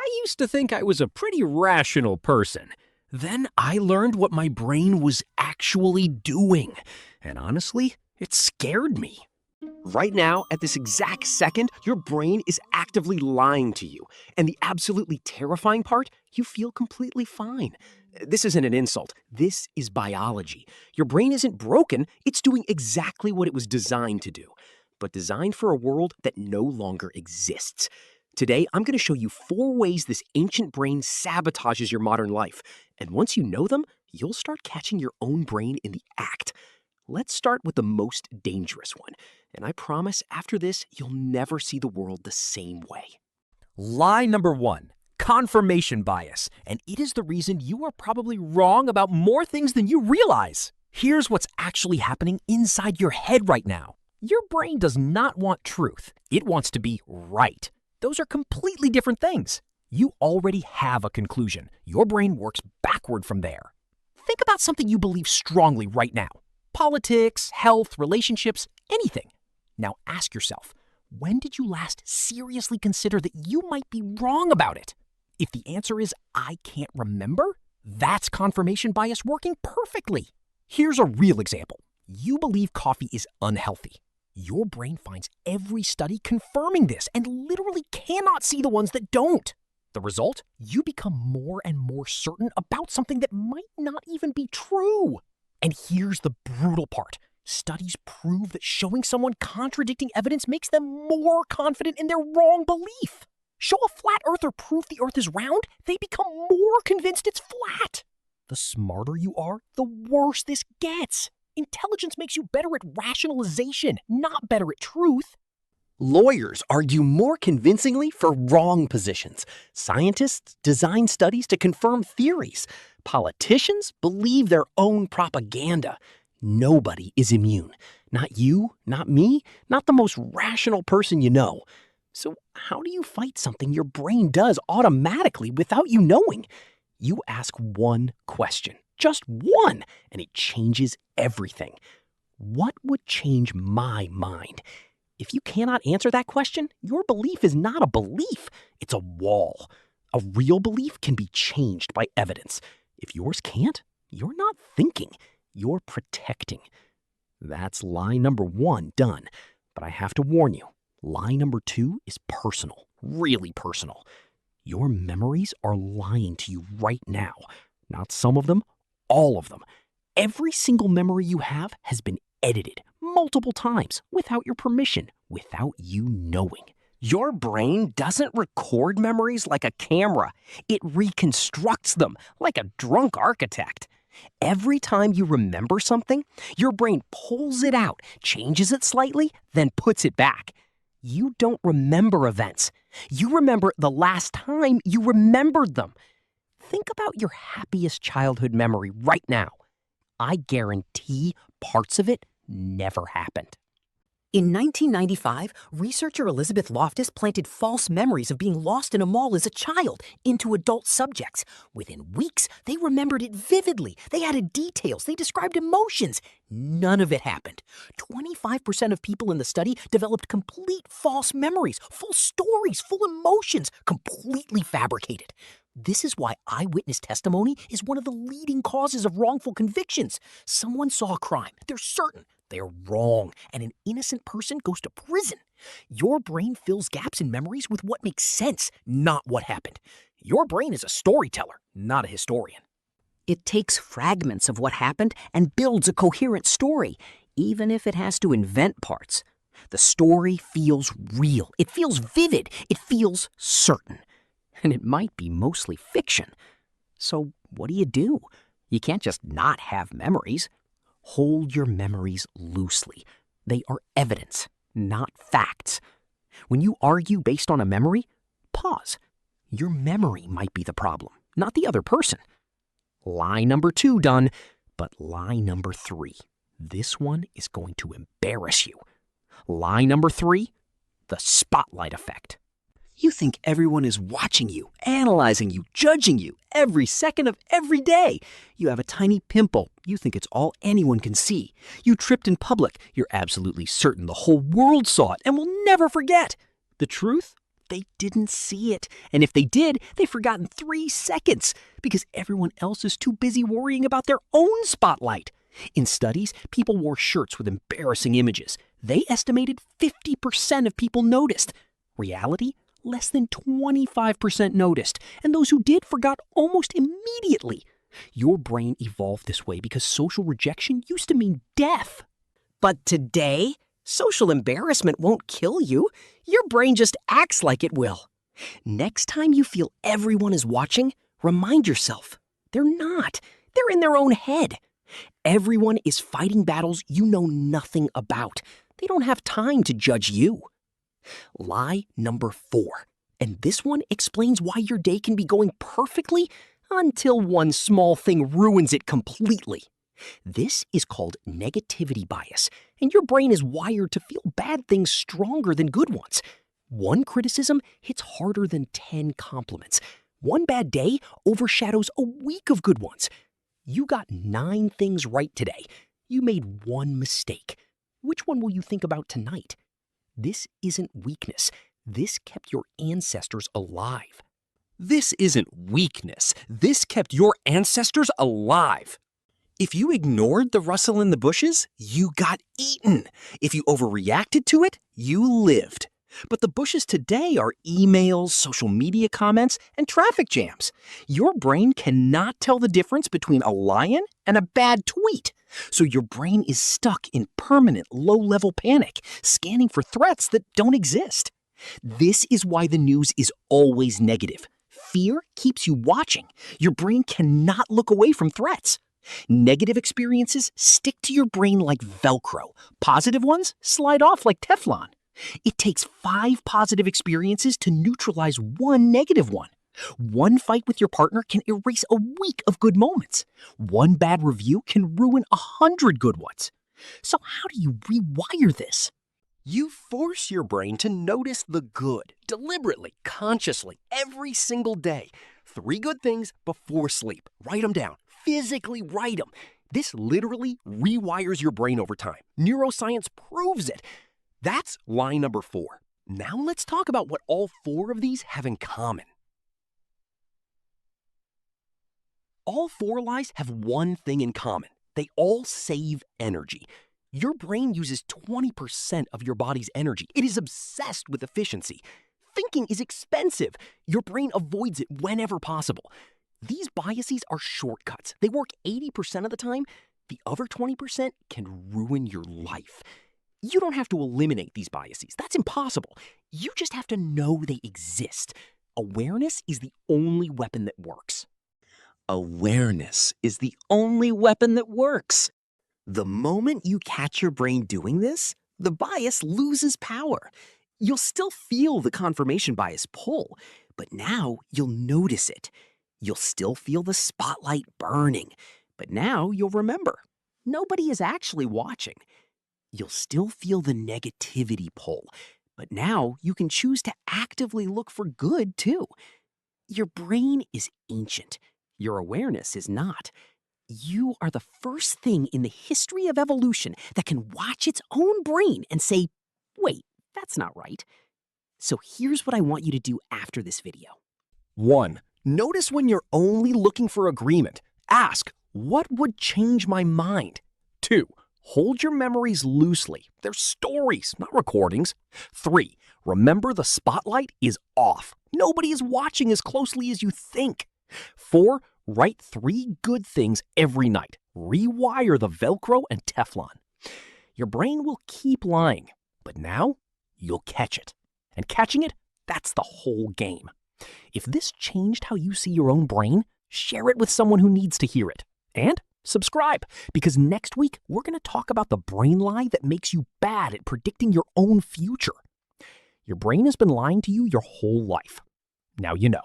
I used to think I was a pretty rational person. Then I learned what my brain was actually doing. And honestly, it scared me. Right now, at this exact second, your brain is actively lying to you. And the absolutely terrifying part, you feel completely fine. This isn't an insult. This is biology. Your brain isn't broken. It's doing exactly what it was designed to do, but designed for a world that no longer exists. Today, I'm going to show you 4 ways this ancient brain sabotages your modern life. And once you know them, you'll start catching your own brain in the act. Let's start with the most dangerous one. And I promise after this, you'll never see the world the same way. Lie number 1, confirmation bias. And it is the reason you are probably wrong about more things than you realize. Here's what's actually happening inside your head right now. Your brain does not want truth. It wants to be right. Those are completely different things. You already have a conclusion. Your brain works backward from there. Think about something you believe strongly right now. Politics, health, relationships, anything. Now ask yourself, when did you last seriously consider that you might be wrong about it? If the answer is, I can't remember, that's confirmation bias working perfectly. Here's a real example. You believe coffee is unhealthy. Your brain finds every study confirming this and literally cannot see the ones that don't. The result? You become more and more certain about something that might not even be true. And here's the brutal part. Studies prove that showing someone contradicting evidence makes them more confident in their wrong belief. Show a flat earther proof the earth is round, they become more convinced it's flat. The smarter you are, the worse this gets. Intelligence makes you better at rationalization, not better at truth. Lawyers argue more convincingly for wrong positions. Scientists design studies to confirm theories. Politicians believe their own propaganda. Nobody is immune. Not you, not me, not the most rational person you know. So how do you fight something your brain does automatically without you knowing? You ask one question, just one, and it changes everything. What would change my mind? If you cannot answer that question, your belief is not a belief, it's a wall. A real belief can be changed by evidence. If yours can't, you're not thinking, you're protecting. That's lie number 1 done. But I have to warn you, lie number 2 is personal, really personal. Your memories are lying to you right now. Not some of them, all of them. Every single memory you have has been edited multiple times without your permission, without you knowing. Your brain doesn't record memories like a camera. It reconstructs them like a drunk architect. Every time you remember something, your brain pulls it out, changes it slightly, then puts it back. You don't remember events. You remember the last time you remembered them. Think about your happiest childhood memory right now. I guarantee parts of it never happened. In 1995, researcher Elizabeth Loftus planted false memories of being lost in a mall as a child into adult subjects. Within weeks, they remembered it vividly. They added details. They described emotions. None of it happened. 25% of people in the study developed complete false memories, full stories, full emotions, completely fabricated. This is why eyewitness testimony is one of the leading causes of wrongful convictions. Someone saw a crime. They're certain. They're wrong, and an innocent person goes to prison. Your brain fills gaps in memories with what makes sense, not what happened. Your brain is a storyteller, not a historian. It takes fragments of what happened and builds a coherent story, even if it has to invent parts. The story feels real. It feels vivid. It feels certain. And it might be mostly fiction. So what do? You can't just not have memories. Hold your memories loosely. They are evidence, not facts. When you argue based on a memory, pause. Your memory might be the problem, not the other person. Lie number 2 done, but lie number 3. This one is going to embarrass you. Lie number 3, the spotlight effect. You think everyone is watching you, analyzing you, judging you every second of every day. You have a tiny pimple. You think it's all anyone can see. You tripped in public. You're absolutely certain the whole world saw it and will never forget. The truth? They didn't see it. And if they did, they forgot in 3 seconds because everyone else is too busy worrying about their own spotlight. In studies, people wore shirts with embarrassing images. They estimated 50% of people noticed. Reality, less than 25% noticed. And those who did forgot almost immediately. Your brain evolved this way because social rejection used to mean death. But today, social embarrassment won't kill you. Your brain just acts like it will. Next time you feel everyone is watching, remind yourself, they're not. They're in their own head. Everyone is fighting battles you know nothing about. They don't have time to judge you. Lie number 4. And this one explains why your day can be going perfectly until one small thing ruins it completely. This is called negativity bias, and your brain is wired to feel bad things stronger than good ones. One criticism hits harder than 10 compliments. One bad day overshadows a week of good ones. You got 9 things right today. You made 1 mistake. Which one will you think about tonight? This isn't weakness. This kept your ancestors alive. This isn't weakness. This kept your ancestors alive. If you ignored the rustle in the bushes, you got eaten. If you overreacted to it, you lived. But the bushes today are emails, social media comments, and traffic jams. Your brain cannot tell the difference between a lion and a bad tweet. So your brain is stuck in permanent low-level panic, scanning for threats that don't exist. This is why the news is always negative. Fear keeps you watching. Your brain cannot look away from threats. Negative experiences stick to your brain like Velcro. Positive ones slide off like Teflon. It takes 5 positive experiences to neutralize 1 negative one. One fight with your partner can erase a week of good moments. One bad review can ruin 100 good ones. So how do you rewire this? You force your brain to notice the good, deliberately, consciously, every single day. 3 good things before sleep. Write them down. Physically write them. This literally rewires your brain over time. Neuroscience proves it. That's lie number 4. Now let's talk about what all 4 of these have in common. All 4 lies have one thing in common. They all save energy. Your brain uses 20% of your body's energy. It is obsessed with efficiency. Thinking is expensive. Your brain avoids it whenever possible. These biases are shortcuts. They work 80% of the time. The other 20% can ruin your life. You don't have to eliminate these biases. That's impossible. You just have to know they exist. Awareness is the only weapon that works. Awareness is the only weapon that works. The moment you catch your brain doing this, the bias loses power. You'll still feel the confirmation bias pull, but now you'll notice it. You'll still feel the spotlight burning, but now you'll remember, nobody is actually watching. You'll still feel the negativity pull, but now you can choose to actively look for good too. Your brain is ancient. Your awareness is not. You are the first thing in the history of evolution that can watch its own brain and say, wait, that's not right. So here's what I want you to do after this video. 1. Notice when you're only looking for agreement. Ask, what would change my mind? 2. Hold your memories loosely. They're stories, not recordings. 3. Remember the spotlight is off. Nobody is watching as closely as you think. 4. Write 3 good things every night. Rewire the Velcro and Teflon. Your brain will keep lying, but now you'll catch it. And catching it, that's the whole game. If this changed how you see your own brain, share it with someone who needs to hear it. And subscribe, because next week we're going to talk about the brain lie that makes you bad at predicting your own future. Your brain has been lying to you your whole life. Now you know.